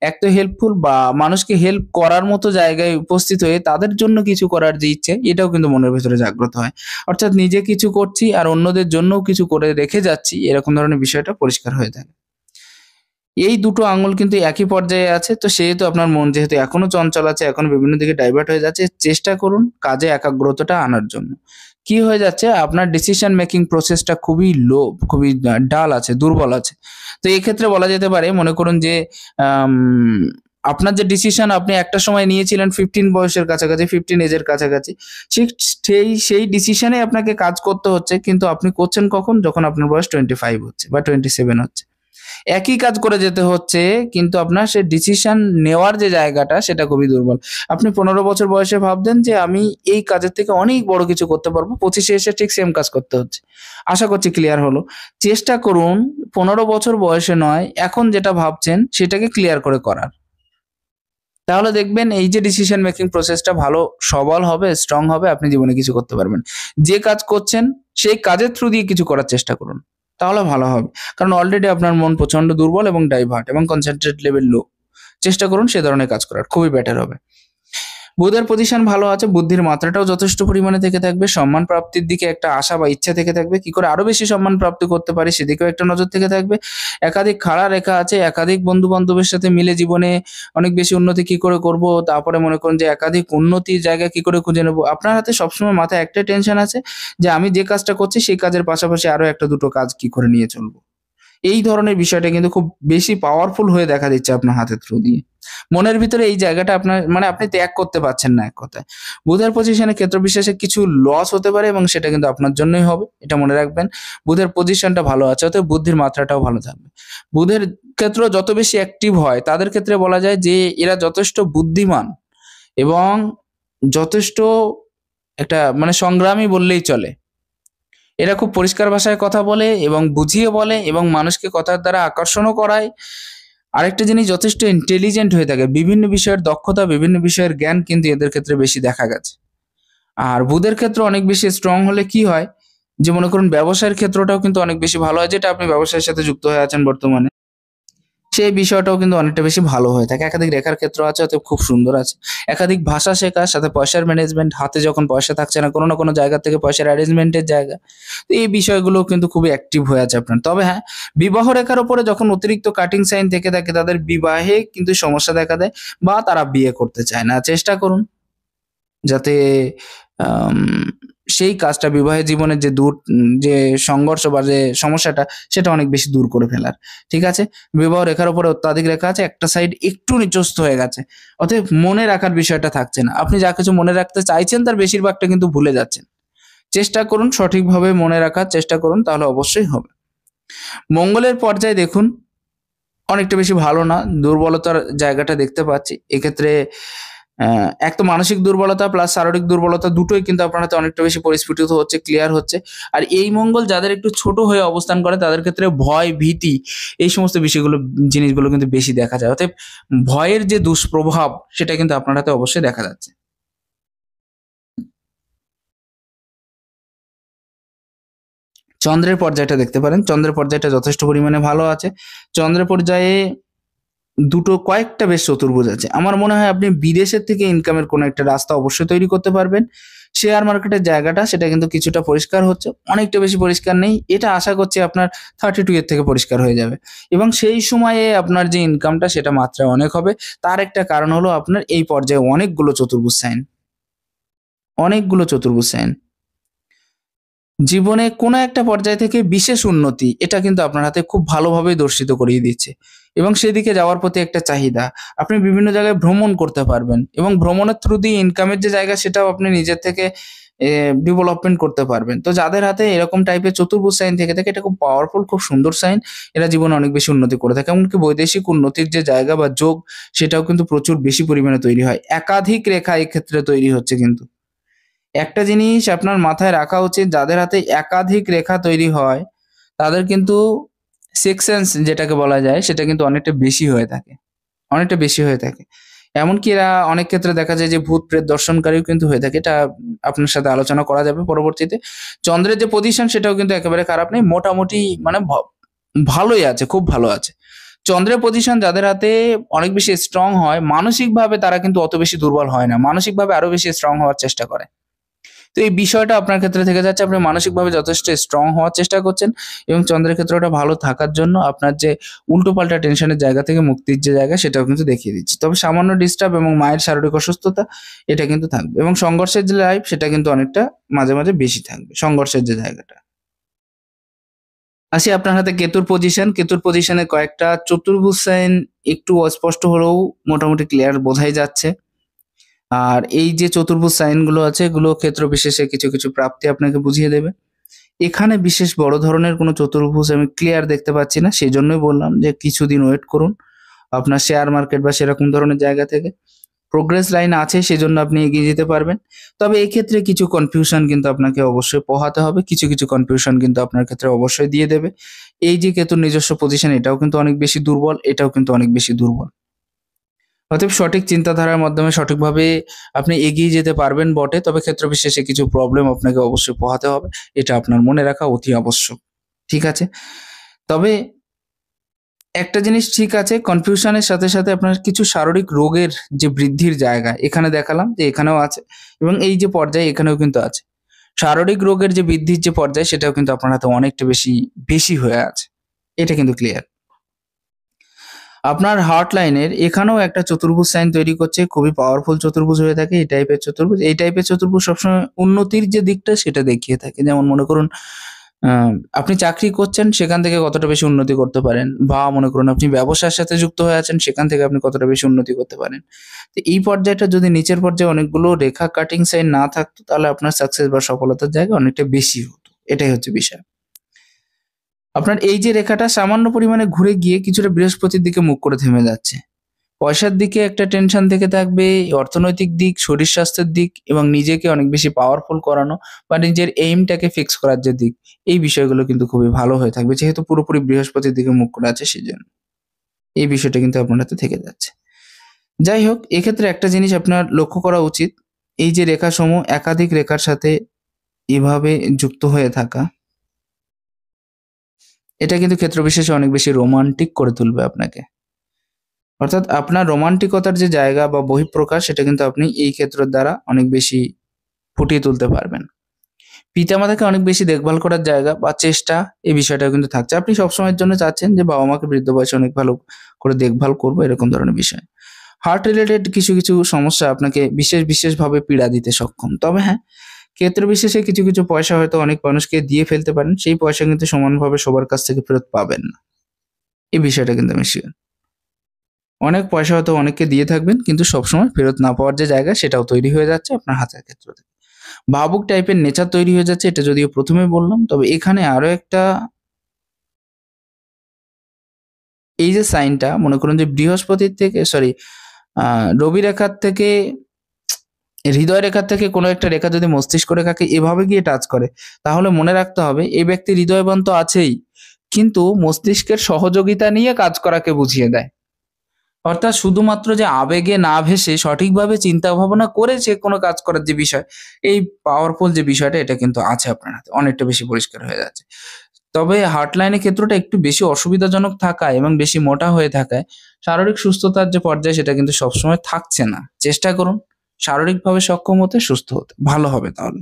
এক তো হেল্পফুল বা মানুষকে হেল্প করার মতো জায়গায় উপস্থিত হয়ে তাদের জন্য কিছু করার যে ইচ্ছে, এটাও কিন্তু মনের ভেতরে জাগ্রত হয়। অর্থাৎ নিজে কিছু করছি আর অন্যদের জন্যও কিছু করে রেখে যাচ্ছি, এরকম ধরনের বিষয়টা পরিষ্কার হয়ে থাকে। এই দুটো আঙুল কিন্তু একই পর্যায়ে আছে, তো সেহেতু আপনার মন যেহেতু এখনো চঞ্চল আছে, এখনো বিভিন্ন দিকে ডাইভার্ট হয়ে যাচ্ছে, চেষ্টা করুন কাজে একাগ্রতাটা আনার জন্য। কি হয়ে যাচ্ছে, আপনার ডিসিশন মেকিং প্রসেসটা খুবই লো, খুবই ডাল আছে, দুর্বল আছে। তো এই ক্ষেত্রে বলা যেতে পারে, মনে করুন যে আম আপনার যে ডিসিশন আপনি একটা সময় নিয়েছিলেন 15 বয়সের কাছাকাছি, 15 এজের কাছাকাছি, সেই ডিসিশনে আপনাকে কাজ করতে হচ্ছে, কিন্তু আপনি করছেন কখন? যখন আপনার বয়স 25 হচ্ছে বা 27 হচ্ছে। একই কাজ করে যেতে হচ্ছে, কিন্তু আপনার সে ডিসিশন নেওয়ার যে জায়গাটা, সেটা খুবই দুর্বল। আপনি 15 বছর বয়সে ভাবতেন যে আমি এই কাজের থেকে অনেক বড় কিছু করতে পারবো, 25 এসে ঠিক সেম কাজ করতে হচ্ছে। আশা করছি ক্লিয়ার হলো। চেষ্টা করুন 15 বছর বয়সে নয়, এখন যেটা ভাবছেন সেটাকে ক্লিয়ার করে করার। তাহলে দেখবেন এই যে ডিসিশন মেকিং প্রসেসটা ভালো সবল হবে, স্ট্রং হবে, আপনি জীবনে কিছু করতে পারবেন। যে কাজ করছেন সেই কাজের থ্রু দিয়ে কিছু করার চেষ্টা করুন। তাহলে ভালো হবে। কারণ অলরেডি আপনার মন প্রচন্ড দুর্বল এবং ডাইভার্ট এবং কনসেনট্রেট লেভেল লো। চেষ্টা করুন সে ধরনের কাজ করার, খুবই বেটার হবে। বুধের পজিশন ভালো আছে, বুদ্ধির মাত্রাটাও যথেষ্ট পরিমাণে থেকে থাকবে, সম্মান প্রাপ্তির দিকে একটা আশা বা ইচ্ছা থেকে থাকবে, কি করে আরো বেশি সম্মান প্রাপ্তি করতে পারি সেদিকেও একটা নজর থেকে থাকবে। একাধিক খাড়া রেখা আছে, একাধিক বন্ধু বান্ধবের সাথে মিলে জীবনে অনেক বেশি উন্নতি কি করে করব, তারপরে মনে করুন যে একাধিক উন্নতির জায়গা কি করে খুঁজে নেবো। আপনার হাতে সবসময় মাথায় একটাই টেনশন আছে যে আমি যে কাজটা করছি সেই কাজের পাশাপাশি আরো একটা দুটো কাজ কি করে নিয়ে চলবো। এই ধরনের বিষয়টা কিন্তু খুব বেশি পাওয়ারফুল হয়ে দেখা দিচ্ছে আপনার হাতের থ্রু দিয়ে। মনের ভিতরে এই জায়গাটা আপনার মানে আপনি ত্যাগ করতে পারছেন না এক কথায়। বুধের পজিশনে ক্ষেত্র বিশেষে কিছু লস হতে পারে এবং সেটা কিন্তু আপনার জন্যই হবে। এটা মনে রাখবেন। বুধের পজিশনটা ভালো আছে, অতএব বুদ্ধির মাত্রাটাও ভালো থাকবে। বুধের ক্ষেত্র যত বেশি অ্যাক্টিভ হয় তাদের ক্ষেত্রে বলা যায় যে এরা যথেষ্ট বুদ্ধিমান এবং যথেষ্ট একটা মানে সংগ্রামী বললেই চলে। এরা খুব পরিষ্কার ভাষায় কথা বলে এবং বুঝিয়ে বলে এবং মানুষকে কথার দ্বারা আকর্ষণও করায়। আরেকটা জিনিস যথেষ্ট ইন্টেলিজেন্ট হয়ে থাকে, বিভিন্ন বিষয়ের দক্ষতা, বিভিন্ন বিষয়ের জ্ঞান কিন্তু এদের ক্ষেত্রে বেশি দেখা গেছে। আর বুধের ক্ষেত্রে অনেক বেশি স্ট্রং হলে কি হয় যে মনে করুন ব্যবসায়ের ক্ষেত্রটাও কিন্তু অনেক বেশি ভালো হয়, যেটা আপনি ব্যবসায়ের সাথে যুক্ত হয়ে আছেন বর্তমানে সেই বিষয়টাও কিন্তু অনেকটা বেশি ভালো হয়ে থাকে। একাধিক রেখার ক্ষেত্র আছে, অতএব খুব সুন্দর আছে। একাধিক ভাষা শেখার সাথে পয়সার ম্যানেজমেন্ট, হাতে যখন পয়সা থাকছে না কোনো না কোনো জায়গা থেকে পয়সার অ্যারেঞ্জমেন্টের জায়গা, তো এই বিষয়গুলো কিন্তু খুবই অ্যাক্টিভ হয়ে আছে আপনার। তবে হ্যাঁ, বিবাহ রেখার উপরে যখন অতিরিক্ত কাটিং সাইন থেকে থাকে তাদের বিবাহে কিন্তু সমস্যা দেখা দেয় বা তারা বিয়ে করতে চায় না। চেষ্টা করুন যাতে আম সেই কাজটা বিবাহের জীবনের যে সংঘর্ষ বা যে সমস্যাটা সেটা অনেক বেশি দূর করে ফেলার। ঠিক আছে? বিবাহ রেখার উপরে অত্যাধিক রেখা আছে, একটা সাইড একটু নিচস্থ হয়ে গেছে। অতএব মনে রাখার বিষয়টা থাকছে না। আপনি যা কিছু মনে রাখতে চাইছেন তার বেশিরভাগটা কিন্তু ভুলে যাচ্ছেন। চেষ্টা করুন সঠিকভাবে মনে রাখার চেষ্টা করুন, তাহলে অবশ্যই হবে। মঙ্গলের পর্যায়ে দেখুন অনেকটা বেশি ভালো না। দুর্বলতার জায়গাটা দেখতে পাচ্ছি। এক্ষেত্রে এক তো মানসিক দুর্বলতা প্লাস শারীরিক দুর্বলতা দুটোই কিন্তু আপনার হাতে অনেকটা বেশি পরিস্ফুটিত হচ্ছে, ক্লিয়ার হচ্ছে। আর এই মঙ্গল যাদের একটু ছোট হয়ে অবস্থান করে তাদের ক্ষেত্রে ভয়, ভীতি এই সমস্ত জিনিসগুলো কিন্তু বেশি দেখা যায়। অতএব ভয়ের যে দুষ্প্রভাব সেটা কিন্তু আপনার হাতে অবশ্যই দেখা যাচ্ছে। চন্দ্রের পর্যায়টা দেখতে পারেন। চন্দ্রের পর্যায়টা যথেষ্ট পরিমাণে ভালো আছে। চন্দ্রের পর্যায়ে কয়েকটা বেশ চতুর্ভুজ আছে। আমার মনে হয় আপনি বিদেশের থেকে ইনকামের কোনো একটা রাস্তা অবশ্যই তৈরি করতে পারবেন। শেয়ার মার্কেটের জায়গাটা সেটা কিন্তু কিছুটা পরিষ্কার হচ্ছে। অনেকটা বেশি পরিষ্কার নেই। এটা আশা করছি আপনার 32 এর থেকে পরিষ্কার হয়ে যাবে। এবং সেই সময়ে আপনার যে ইনকামটা সেটা মাত্রায় অনেক হবে। তার একটা কারণ হলো আপনার এই পর্যায়ে অনেকগুলো চতুর্ভুজ সাইন। অনেকগুলো চতুর্ভুজ সাইন। জীবনে কোনো একটা পর্যায় থেকে বিশেষ উন্নতি এটা কিন্তু আপনার হাতে খুব ভালোভাবেই দর্শিত করিয়ে দিচ্ছে এবং সেদিকে যাওয়ার প্রতি একটা চাহিদা। আপনি বিভিন্ন জায়গায় ভ্রমণ করতে পারবেন এবং ভ্রমণের থ্রু দিয়ে ইনকামের যে জায়গা সেটাও আপনি নিজের থেকে ডেভেলপমেন্ট করতে পারবেন। তো যাদের হাতে এরকম টাইপের চতুর্ভুজ সাইন থেকে থাকে এটা খুব পাওয়ারফুল, খুব সুন্দর সাইন। এরা জীবনে অনেক বেশি উন্নতি করে থাকে। এমনকি বৈদেশিক উন্নতির যে জায়গা বা যোগ সেটাও কিন্তু প্রচুর বেশি পরিমাণে তৈরি হয়। একাধিক রেখা এক্ষেত্রে তৈরি হচ্ছে কিন্তু। একটা জিনিস আপনার মাথায় রাখা উচিত, যাদের হাতে একাধিক রেখা তৈরি হয় তাদের কিন্তু সিক্স সেন্স যেটাকে বলা যায় সেটা কিন্তু অনেকটা বেশি হয়ে থাকে, অনেকটা বেশি হয়ে থাকে। এমনকি এরা অনেক ক্ষেত্রে দেখা যায় যে ভূত প্রেত দর্শনকারীও কিন্তু হয়ে থাকে। এটা আপনার সাথে আলোচনা করা যাবে পরবর্তীতে। চন্দ্রের যে পজিশন সেটাও কিন্তু একেবারে খারাপ নেই, মোটামুটি মানে ভালোই আছে, খুব ভালো আছে। চন্দ্রের পজিশন যাদের হাতে অনেক বেশি স্ট্রং হয় মানসিকভাবে তারা কিন্তু অত বেশি দুর্বল হয় না, মানসিকভাবে আরো বেশি স্ট্রং হওয়ার চেষ্টা করে। তো এই বিষয়টা আপনার ক্ষেত্রে থেকে যাচ্ছে, আপনি মানসিকভাবে যথেষ্ট স্ট্রং হওয়ার চেষ্টা করছেন এবং চন্দ্রের ক্ষেত্রে ওটা ভালো থাকার জন্য আপনার যে উল্টোপাল্টা টেনশনের জায়গা থেকে মুক্তির যে জায়গা সেটাও কিন্তু দেখিয়ে দিচ্ছে। তবে সামান্য ডিস্টার্ব এবং মায়ের শারীরিক অসুস্থতা এটা কিন্তু থাকবে এবং সংঘর্ষের যে লাইফ সেটা কিন্তু অনেকটা মাঝে মাঝে বেশি থাকবে, সংঘর্ষের যে জায়গাটা। আসি আপনার হাতে কেতুর পজিশন। কেতুর পজিশনে কয়েকটা চতুর্ভুজ সাইন একটু অস্পষ্ট হলেও মোটামুটি ক্লিয়ার বোঝাই যাচ্ছে। আর এই যে চতুর্ভুজ সাইনগুলো আছে এগুলো ক্ষেত্র বিশেষে কিছু কিছু প্রাপ্তি আপনাকে বুঝিয়ে দেবে। এখানে বিশেষ বড় ধরনের কোনো চতুর্ভুজ আমি ক্লিয়ার দেখতে পাচ্ছি না, সেই জন্যই বললাম যে কিছুদিন ওয়েট করুন আপনার শেয়ার মার্কেট বা সেরকম ধরনের জায়গা থেকে প্রোগ্রেস লাইন আছে, সেজন্য আপনি এগিয়ে যেতে পারবেন। তবে এক্ষেত্রে কিছু কনফিউশন কিন্তু আপনাকে অবশ্যই পোহাতে হবে, কিছু কিছু কনফিউশন কিন্তু আপনার ক্ষেত্রে অবশ্যই দিয়ে দেবে। এই যে কেতুর নিজস্ব পজিশন এটাও কিন্তু অনেক বেশি দুর্বল, এটাও কিন্তু অনেক বেশি দুর্বল। অতএব সঠিক চিন্তাধারার মাধ্যমে সঠিকভাবে আপনি এগিয়ে যেতে পারবেন বটে, তবে ক্ষেত্র বিশেষে কিছু প্রবলেম আপনাকে অবশ্যই পোহাতে হবে। এটা আপনার মনে রাখা অতি আবশ্যক। ঠিক আছে। তবে একটা জিনিস ঠিক আছে, কনফিউশনের সাথে সাথে আপনার কিছু শারীরিক রোগের যে বৃদ্ধির জায়গা এখানে দেখালাম যে এখানেও আছে, এবং এই যে পর্যায়ে এখানেও কিন্তু আছে। শারীরিক রোগের যে বৃদ্ধির যে পর্যায় সেটাও কিন্তু আপনার হাতে অনেকটা বেশি বেশি হয়ে আছে, এটা কিন্তু ক্লিয়ার। আপনার হার্ট লাইনের এখানেও একটা চতুর্ভুজ সাইন তৈরি করছে, খুবই পাওয়ারফুল চতুর্ভুজ হয়ে থাকে এই টাইপের চতুর্ভুজ। এই টাইপের চতুর্ভুজ সবসময় উন্নতির যে দিকটা সেটা দেখিয়ে থাকে। যেমন মনে করুন আপনি চাকরি করছেন, সেখান থেকে কতটা বেশি উন্নতি করতে পারেন, বা মনে করুন আপনি ব্যবসার সাথে যুক্ত হয়ে আছেন, সেখান থেকে আপনি কতটা বেশি উন্নতি করতে পারেন। তো এই পর্যায়টা যদি নিচের পর্যায়ে অনেকগুলো রেখা কাটিং সাইন না থাকতো, তাহলে আপনার সাকসেস বা সফলতার জায়গা অনেকটা বেশি হতো। এটাই হচ্ছে বিষয়। আপনার এই যে রেখাটা সামান্য পরিমাণে ঘুরে গিয়ে কিছুটা বৃহস্পতির দিকে মুখ করে থেমে যাচ্ছে। পয়সার দিকে একটা টেনশন থেকে থাকবে, অর্থনৈতিক দিক, শরীর স্বাস্থ্যের দিক এবং নিজেকে অনেক বেশি পাওয়ারফুল করানো বা নিজের এইমটাকে ফিক্স করার যে দিক, এই বিষয়গুলো কিন্তু খুবই ভালো হয়ে থাকবে, যেহেতু পুরোপুরি বৃহস্পতির দিকে মুখ করে আছে সেজন্য। এই বিষয়টা কিন্তু আপনার হাতে থেকে যাচ্ছে। যাই হোক, এক্ষেত্রে একটা জিনিস আপনার লক্ষ্য করা উচিত, এই যে রেখাসমূহ একাধিক রেখার সাথে এভাবে যুক্ত হয়ে থাকা, এটা কিন্তু ক্ষেত্র বিশেষে অনেক বেশি রোমান্টিক করে তুলবে আপনাকে। অর্থাৎ আপনার রোমান্টিকতার যে জায়গা বা বহিঃপ্রকাশ, সেটা কিন্তু আপনি এই ক্ষেত্রের দ্বারা অনেক বেশি ফুটিয়ে তুলতে পারবেন। পিতামাতাকে অনেক বেশি দেখভাল করার জায়গা বা চেষ্টা, এই বিষয়টাও কিন্তু থাকছে। আপনি সবসময়ের জন্য চাচ্ছেন যে বাবা মাকে বৃদ্ধ বয়সে অনেক ভালো করে দেখভাল করবো, এরকম ধরনের বিষয়। হার্ট রিলেটেড কিছু কিছু সমস্যা আপনাকে বিশেষভাবে পীড়া দিতে সক্ষম। তবে হ্যাঁ, ক্ষেত্র বিশেষে কিছু কিছু পয়সা হয়তো অনেক মানুষকে দিয়ে ফেলতে পারেন, সেই পয়সা কিন্তু সমানভাবে সবার কাছ থেকে ফেরত পাবেন না। এই বিষয়টা কিন্তু আমি শিওর। অনেক পয়সা হয়তো অনেককে দিয়ে থাকবেন, কিন্তু সবসময় ফেরত না পাওয়ার যে জায়গা সেটাও তৈরি হয়ে যাচ্ছে আপনার হাতের ক্ষেত্র থেকে। ভাবুক টাইপের নেচার তৈরি হয়ে যাচ্ছে, এটা যদিও প্রথমে বললাম। তবে এখানে আরো একটা, এই যে সাইনটা মনে করুন যে বৃহস্পতির থেকে রবি রেখার থেকে, হৃদয় রেখার থেকে কোনো একটা রেখা যদি মস্তিষ্ক রেখাকে এভাবে গিয়ে টাচ করে, তাহলে মনে রাখতে হবে এই ব্যক্তি হৃদয়বান তো আছেই, কিন্তু মস্তিষ্কের সহযোগিতা নিয়ে কাজ করাকে বুঝিয়ে দেয়। অর্থাৎ শুধুমাত্র যে আবেগে না ভেসে সঠিকভাবে চিন্তা ভাবনা করে যে কোনো কাজ করার যে বিষয়, এই পাওয়ারফুল যে বিষয়টা, এটা কিন্তু আছে আপনার হাতে, অনেকটা বেশি পরিষ্কার হয়ে যাচ্ছে। তবে হার্ট লাইনের ক্ষেত্রটা একটু বেশি অসুবিধাজনক থাকায় এবং বেশি মোটা হয়ে থাকায় শারীরিক সুস্থতার যে পর্যায় সেটা কিন্তু সবসময় থাকছে না। চেষ্টা করুন শারীরিকভাবে সক্ষম হতে, সুস্থ হতে, ভালো হবে তাহলে।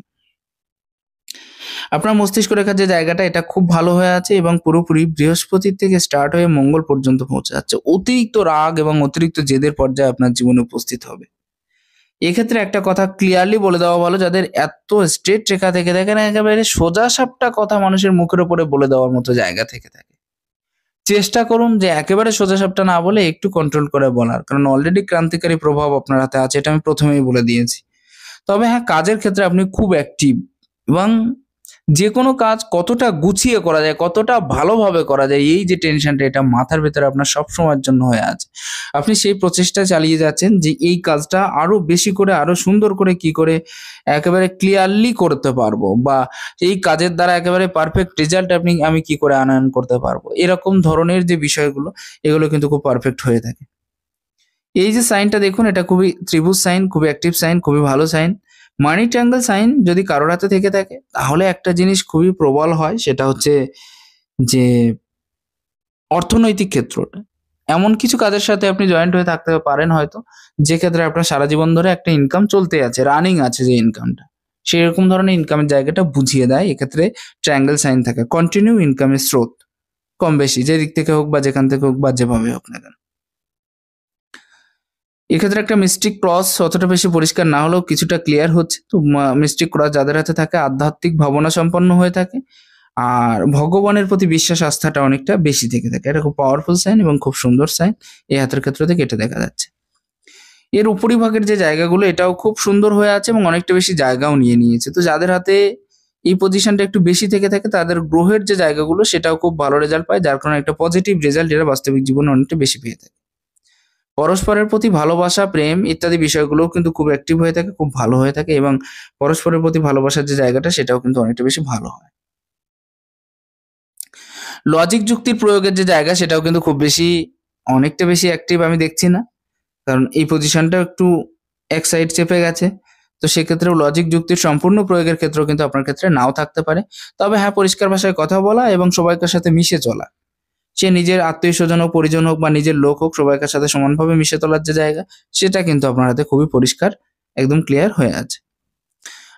আপনার মস্তিষ্ক রেখার যে জায়গাটা, এটা খুব ভালো হয়ে আছে এবং পুরোপুরি বৃহস্পতির থেকে স্টার্ট হয়ে মঙ্গল পর্যন্ত পৌঁছে যাচ্ছে। অতিরিক্ত রাগ এবং অতিরিক্ত জেদের পর্যায়ে আপনার জীবনে উপস্থিত হবে। এক্ষেত্রে একটা কথা ক্লিয়ারলি বলে দেওয়া ভালো, যাদের এত স্ট্রেট রেখা থেকে থাকে না, একেবারে সোজাসাপটা কথা মানুষের মুখের উপরে বলে দেওয়ার মতো জায়গা থেকে থাকে, চেষ্টা করুন যে একেবারে সোজাসাপটা না বলে একটু কন্ট্রোল করে বলার, কারণ অলরেডি ক্রান্তিকারী প্রভাব আপনার হাতে আছে, এটা আমি প্রথমেই বলে দিয়েছি। তবে হ্যাঁ, কাজের ক্ষেত্রে আপনি খুব অ্যাক্টিভ, এবং যে কোনো কাজ কতটা গুছিয়ে করা যায়, কতটা ভালোভাবে করা যায়, এই যে টেনশনটা, এটা মাথার ভেতরে আপনার সবসময়ের জন্য হয়ে আছে। আপনি সেই প্রচেষ্টা চালিয়ে যাচ্ছেন যে এই কাজটা আরো বেশি করে, আরো সুন্দর করে কি করে একেবারে ক্লিয়ারলি করতে পারবো, বা এই কাজের দ্বারা একেবারে পারফেক্ট রেজাল্ট আমি কি করে আনয়ন করতে পারবো, এরকম ধরনের যে বিষয়গুলো, এগুলো কিন্তু খুব পারফেক্ট হয়ে থাকে। এই যে সাইনটা দেখুন, এটা খুবই ত্রিভুজ সাইন, খুবই অ্যাক্টিভ সাইন, খুবই ভালো সাইন। মানি ট্রায়াঙ্গেল সাইন যদি কারোর হাতে থেকে থাকে, তাহলে একটা জিনিস খুবই প্রবল হয়, সেটা হচ্ছে যে অর্থনৈতিক ক্ষেত্রটা। এমন কিছু কাজের সাথে আপনি জয়েন্ট হয়ে থাকতে পারেন হয়তো, যে ক্ষেত্রে আপনার সারা জীবন ধরে একটা ইনকাম চলতে আছে, রানিং আছে যে ইনকামটা, সেরকম ধরনের ইনকামের জায়গাটা বুঝিয়ে দেয় এক্ষেত্রে ট্রায়াঙ্গেল সাইন থাকে। কন্টিনিউ ইনকামের স্রোত, কম বেশি যে দিক থেকে হোক বা যেখান থেকে হোক বা যেভাবে হোক না কেন। এক্ষেত্রে একটা মিস্টিক ক্রস অতটা বেশি পরিষ্কার না হলেও কিছুটা ক্লিয়ার হচ্ছে। তো মিস্টিক ক্রস যাদের হাতে থাকে আধ্যাত্মিক ভাবনা সম্পন্ন হয়ে থাকে, আর ভগবানের প্রতি বিশ্বাস আস্থাটা অনেকটা বেশি থেকে থাকে। এটা খুব পাওয়ারফুল সাইন এবং খুব সুন্দর সাইন, এই হাতের ক্ষেত্র থেকে এটা দেখা যাচ্ছে। এর উপরিভাগের যে জায়গাগুলো, এটাও খুব সুন্দর হয়ে আছে এবং অনেকটা বেশি জায়গাও নিয়ে নিয়েছে। তো যাদের হাতে এই পজিশনটা একটু বেশি থেকে থাকে, তাদের গ্রহের যে জায়গাগুলো সেটাও খুব ভালো রেজাল্ট পায়, যার কারণে একটা পজিটিভ রেজাল্ট এরা বাস্তবিক জীবনে অনেকটা বেশি পেয়ে থাকে। পরস্পরের প্রতি ভালোবাসা, প্রেম ইত্যাদি বিষয়গুলোও কিন্তু খুব অ্যাক্টিভ হয়ে থাকে, খুব ভালো হয়ে থাকে, এবং পরস্পরের প্রতি ভালোবাসার যে জায়গাটা, সেটাও কিন্তু অনেকটা বেশি ভালো হয়। লজিক যুক্তির প্রয়োগের যে জায়গা, সেটাও কিন্তু খুব বেশি, অনেকটা বেশি অ্যাক্টিভ আমি দেখছি না, কারণ এই পজিশনটা একটু এক সাইড চেপে গেছে। তো সেক্ষেত্রেও লজিক যুক্তির সম্পূর্ণ প্রয়োগের ক্ষেত্রেও কিন্তু আপনার ক্ষেত্রে নাও থাকতে পারে। তবে হ্যাঁ, পরিষ্কার ভাষায় কথা বলা এবং সবাইকার সাথে মিশে চলা, সে নিজের আত্মীয় স্বজন হোক, পরিজন হোক বা নিজের লোক হোক, সবাইকার সাথে সমানভাবে মিশে চলার যে জায়গা, সেটা কিন্তু আপনার হাতে খুবই পরিষ্কার, একদম ক্লিয়ার হয়ে আছে।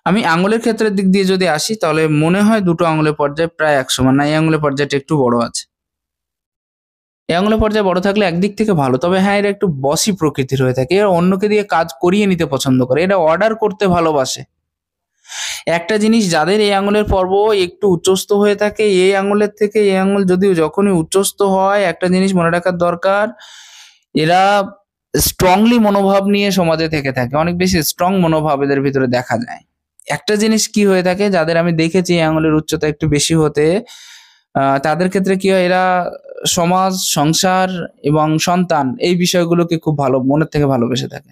আমি আঙুলের ক্ষেত্রের দিক দিয়ে যদি আসি, তাহলে মনে হয় দুটো আঙুলের পর্যায় প্রায় এক সমান, না এই আঙুলের পর্যায়টা একটু বড় আছে। এই আঙুলের পর্যায়ে বড় থাকলে একদিক থেকে ভালো, তবে হ্যাঁ, এরা একটু বসি প্রকৃতির হয়ে থাকে, এরা অন্যকে দিয়ে কাজ করিয়ে নিতে পছন্দ করে, এরা অর্ডার করতে ভালোবাসে। একটা জিনিস, যাদের এই আঙুলের পর্ব একটু উচ্চস্থ হয়ে থাকে, এই আঙুলের থেকে এই আঙুল যদিও যখনই উচ্চস্থ হয়, একটা জিনিস মনে রাখার দরকার, এরা স্ট্রংলি মনোভাব নিয়ে সমাজে থেকে থাকে, অনেক বেশি স্ট্রং মনোভাব এদের ভিতরে দেখা যায়। একটা জিনিস কি হয়ে থাকে, যাদের আমি দেখেছি এই আঙুলের উচ্চতা একটু বেশি হতে, তাদের ক্ষেত্রে কি হয়, এরা সমাজ, সংসার এবং সন্তান এই বিষয়গুলোকে খুব ভালো মনের থেকে ভালোবেসে থাকে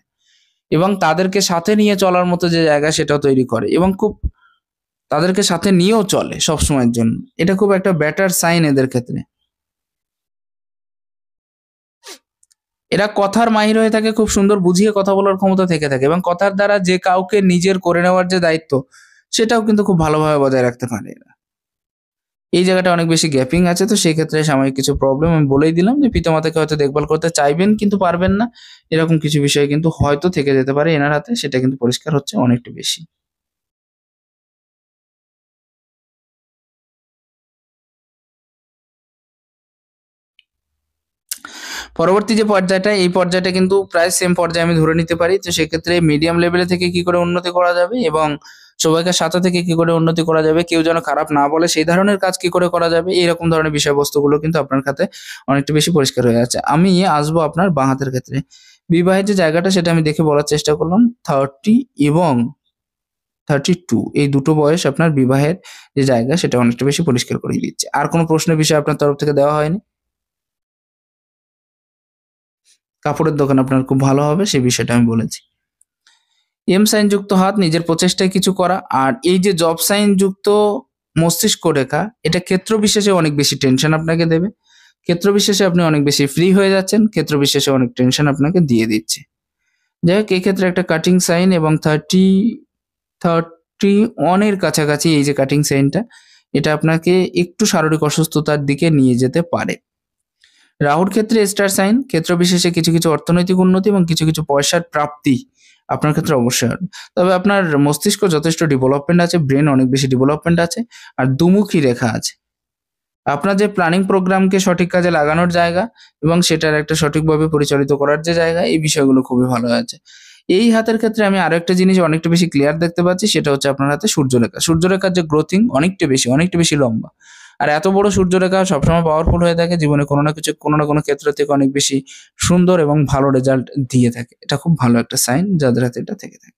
এবং তাদেরকে সাথে নিয়ে চলার মতো যে জায়গা সেটাও তৈরি করে এবং খুব তাদেরকে সাথে নিয়েও চলে সব সময়ের জন্য। এটা খুব একটা বেটার সাইন এদের ক্ষেত্রে। এরা কথার মাহির হয়ে থাকে, খুব সুন্দর বুঝিয়ে কথা বলার ক্ষমতা থেকে থাকে এবং কথার দ্বারা যে কাউকে নিজের করে নেওয়ার যে দায়িত্ব, সেটাও কিন্তু খুব ভালোভাবে বজায় রাখতে পারে এরা। এই জায়গাটা অনেক বেশি গ্যাপিং আছে, তো সেই ক্ষেত্রে সাময়িক কিছু প্রবলেম আমি বলেই দিলাম যে পিতামাতাকে হয়তো দেখভাল করতে চাইবেন কিন্তু পারবেন না, এরকম কিছু বিষয় কিন্তু হয়তো থেকে যেতে পারে এনার হাতে, সেটা কিন্তু পরিষ্কার হচ্ছে অনেকটা বেশি। পরবর্তী যে পর্যায়টা, এই পর্যায়টা কিন্তু প্রায় সেম পর্যায়ে আমি ধরে নিতে পারি। তো সেক্ষেত্রে মিডিয়াম লেভেলে থেকে কি করে উন্নতি করা যাবে এবং সবাইকার সাথে থেকে কি করে উন্নতি করা যাবে, কেউ যেন খারাপ না বলে সেই ধরনের কাজ কি করে করা যাবে, এরকম ধরনের বিষয়বস্তুগুলো কিন্তু আপনার কাছে অনেকটা বেশি পরিষ্কার হয়ে যাচ্ছে। আমি আসবো আপনার বাঁ হাতের ক্ষেত্রে। বিবাহের যে জায়গাটা সেটা আমি দেখে বলার চেষ্টা করলাম। 30 এবং 32 এই দুটো বয়স আপনার বিবাহের যে জায়গা সেটা অনেকটা বেশি পরিষ্কার করে দিচ্ছে। আর কোনো প্রশ্নের বিষয় আপনার তরফ থেকে দেওয়া হয়নি? কাপড়ের দোকান আপনার খুব ভালো হবে, সেই বিষয়টা আমি বলেছি। এম সাইন যুক্ত হাত, নিজের প্রচেষ্টায় কিছু করা, আর এই যে জব সাইন যুক্ত মস্তিষ্ক রেখা, এটা ক্ষেত্র বিশেষে অনেক বেশি টেনশন আপনাকে দেবে। ক্ষেত্র বিশেষে আপনি অনেক বেশি ফ্রি হয়ে যাচ্ছেন, ক্ষেত্র বিশেষে অনেক টেনশন আপনাকে দিয়ে দিচ্ছে। যাই হোক, এই ক্ষেত্রে একটা কাটিং সাইন এবং 31 এর কাছাকাছি এই যে কাটিং সাইনটা, এটা আপনাকে একটু শারীরিক অসুস্থতার দিকে নিয়ে যেতে পারে। রাহুর ক্ষেত্রে স্টার সাইন, ক্ষেত্র বিশেষে কিছু কিছু অর্থনৈতিক উন্নতি এবং কিছু কিছু পয়সার প্রাপ্তি আপনার ক্ষেত্রে অবশ্যই হবে। তবে আপনার মস্তিষ্ক যথেষ্ট ডেভেলপমেন্ট আছে, ব্রেন অনেক বেশি ডেভেলপমেন্ট আছে, আর দুমুখী রেখা আছে। আপনার যে প্ল্যানিং প্রোগ্রামকে সঠিক কাজে লাগানোর জায়গা এবং সেটার একটা সঠিকভাবে পরিচালিত করার যে জায়গা, এই বিষয়গুলো খুবই ভালো আছে। এই হাতের ক্ষেত্রে আমি আরো একটা জিনিস অনেকটা বেশি ক্লিয়ার দেখতে পাচ্ছি, সেটা হচ্ছে আপনার হাতে সূর্যরেখা। সূর্যরেখার যে গ্রোথিং অনেকটা বেশি লম্বা। আর এত বড় সূর্যরেখা সবসময় পাওয়ারফুল হয়ে থাকে, জীবনে কোনো না কিছু কোনো না কোনো ক্ষেত্র থেকে অনেক বেশি সুন্দর এবং ভালো রেজাল্ট দিয়ে থাকে। এটা খুব ভালো একটা সাইন যাদের হাতে এটা থেকে থাকে।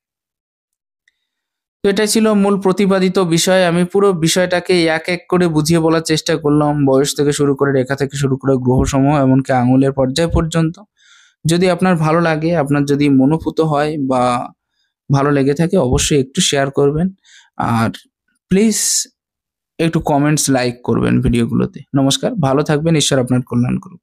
তো এটাই ছিল মূল প্রতিপাদিত বিষয়। আমি পুরো বিষয়টাকে এক এক করে বুঝিয়ে বলার চেষ্টা করলাম, বয়স থেকে শুরু করে, রেখা থেকে শুরু করে, গ্রহসমূহ এমনকি আঙুলের পর্যায় পর্যন্ত। যদি আপনার ভালো লাগে, আপনার যদি মনোভূত হয় বা ভালো লেগে থাকে, অবশ্যই একটু শেয়ার করবেন। আর প্লিজ একটু কমেন্টস, লাইক করবেন ভিডিওগুলোতে। নমস্কার, ভালো থাকবেন, ঈশ্বর আপনার কল্যাণ করুন।